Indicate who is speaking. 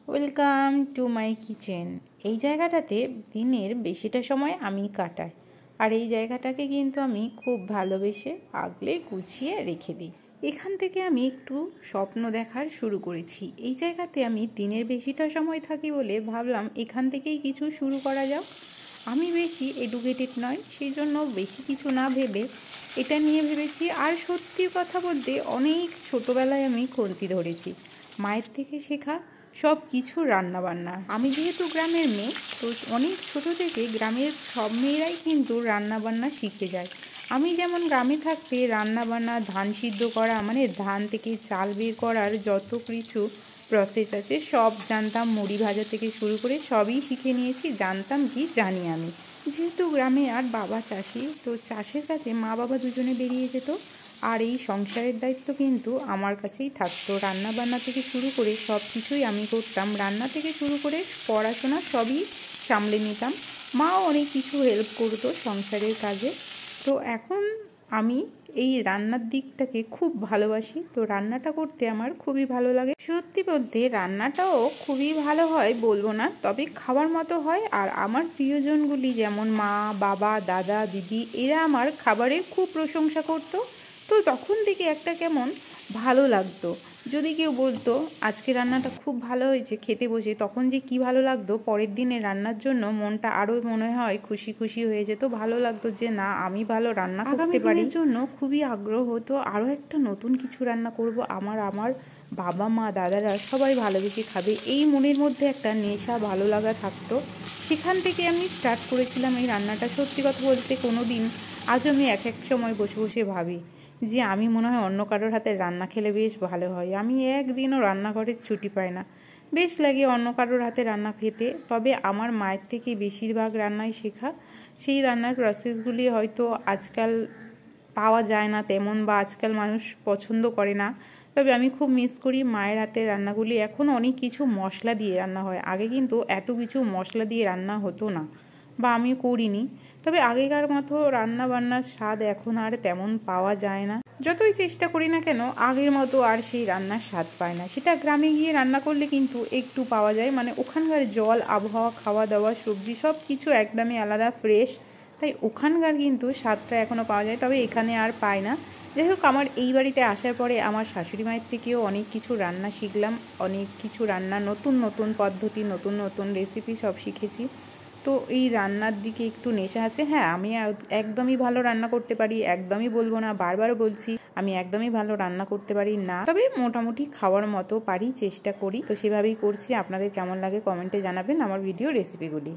Speaker 1: Welcome to my kitchen. এই জায়গাটাতে দিনের বেশিটা সময় আমি কাটাই, আর এই জায়গাটাকে কিন্তু আমি খুব ভালোবেসে আগলে গুছিয়ে রেখে দিই। এখান থেকে আমি একটু স্বপ্ন দেখার শুরু করেছি। এই জায়গাতে আমি দিনের বেশিটা সময় থাকি বলে ভাবলাম এখান থেকেই কিছু শুরু করা যাক। আমি বেশি এডুকেটেড নয়, সেই জন্য বেশি কিছু না ভেবে এটা নিয়ে ভেবেছি। আর সত্যি কথা বলতে অনেক ছোটোবেলায় আমি খুন্তি ধরেছি, মায়ের থেকে শেখা সব কিছু রান্নাবান্না। আমি যেহেতু গ্রামের মেয়ে, তো অনেক ছোট থেকে গ্রামের সব মেয়েরাই কিন্তু রান্নাবান্না শিখে যায়। আমি যেমন গ্রামে থাকতে রান্নাবান্না, ধান সিদ্ধ করা, মানে ধান থেকে চাল বের করার যত কিছু প্রসেস আছে সব জানতাম। মুড়ি ভাজা থেকে শুরু করে সবই শিখে নিয়েছি, জানতাম কি জানি আমি। যেহেতু গ্রামে আর বাবা চাষি, তো চাষের কাছে মা বাবা দুজনে বেরিয়ে যেত, আর এই সংসারের দায়িত্ব কিন্তু আমার কাছেই থাকতো। রান্নাবান্না থেকে শুরু করে সব কিছুই আমি করতাম, রান্না থেকে শুরু করে পড়াশোনা সবই সামলে নিতাম। মাও অনেক কিছু হেল্প করতো সংসারের কাজে। তো এখন আমি এই রান্নার দিকটাকে খুব ভালোবাসি, তো রান্নাটা করতে আমার খুবই ভালো লাগে। সত্যি বলতে রান্নাটাও খুবই ভালো হয় বলবো না, তবে খাবার মতো হয়। আর আমার প্রিয়জনগুলি যেমন মা, বাবা, দাদা, দিদি, এরা আমার খাবারের খুব প্রশংসা করতো। তো তখন থেকে একটা কেমন ভালো লাগতো। যদি কেউ বলতো আজকে রান্নাটা খুব ভালো হয়েছে খেতে বসে, তখন যে কি ভালো লাগতো। পরের দিনে রান্নার জন্য মনটা আরও মনে হয় খুশি খুশি হয়ে যেত। ভালো লাগতো যে না, আমি ভালো রান্না করতে পারি। জন্য খুবই আগ্রহ হতো আরও একটা নতুন কিছু রান্না করব। আমার বাবা মা দাদারা সবাই ভালোবেসে খাবে, এই মনের মধ্যে একটা নেশা ভালো লাগা থাকতো। সেখান থেকে আমি স্টার্ট করেছিলাম এই রান্নাটা। সত্যি কথা বলতে কোনো দিন আজ আমি এক সময় বসে বসে ভাবি যে আমি মনে হয় অন্য কারোর হাতে রান্না খেলে বেশ ভালো হয়। আমি একদিনও রান্নাঘরের ছুটি পাই না, বেশ লাগে অন্য কারোর হাতে রান্না খেতে। তবে আমার মায়ের থেকে বেশিরভাগ রান্নাই শেখা। সেই রান্নার প্রসেসগুলি হয়তো আজকাল পাওয়া যায় না তেমন, বা আজকাল মানুষ পছন্দ করে না। তবে আমি খুব মিস করি মায়ের হাতের রান্নাগুলি। এখন অনেক কিছু মশলা দিয়ে রান্না হয়, আগে কিন্তু এত কিছু মশলা দিয়ে রান্না হতো না, বা আমি করিনি। তবে আগেকার মতো রান্না বান্নার স্বাদ এখন আর তেমন পাওয়া যায় না। যতই চেষ্টা করি না কেন আগের মতো আর সেই রান্নার স্বাদ পায় না। সেটা গ্রামে গিয়ে রান্না করলে কিন্তু একটু পাওয়া যায়, মানে ওখানকার জল, আবহাওয়া, খাওয়া দাওয়া, সবজি সব কিছু একদমই আলাদা, ফ্রেশ। তাই ওখানকার কিন্তু স্বাদটা এখনও পাওয়া যায়, তবে এখানে আর পায় না। যাই হোক, আমার এই বাড়িতে আসার পরে আমার শাশুড়ি মায়ের থেকেও অনেক কিছু রান্না শিখলাম। অনেক কিছু রান্না, নতুন নতুন পদ্ধতি, নতুন নতুন রেসিপি সব শিখেছি। তো এই রান্নার দিকে একটু নেশা আছে। হ্যাঁ, আমি একদমই ভালো রান্না করতে পারি, একদমই বলবো না, বারবার বলছি আমি একদমই ভালো রান্না করতে পারি না, তবে মোটামুটি খাওয়ার মতো পারি, চেষ্টা করি। তো সেভাবেই করছি। আপনাদের কেমন লাগে কমেন্টে জানাবেন আমার ভিডিও রেসিপিগুলি।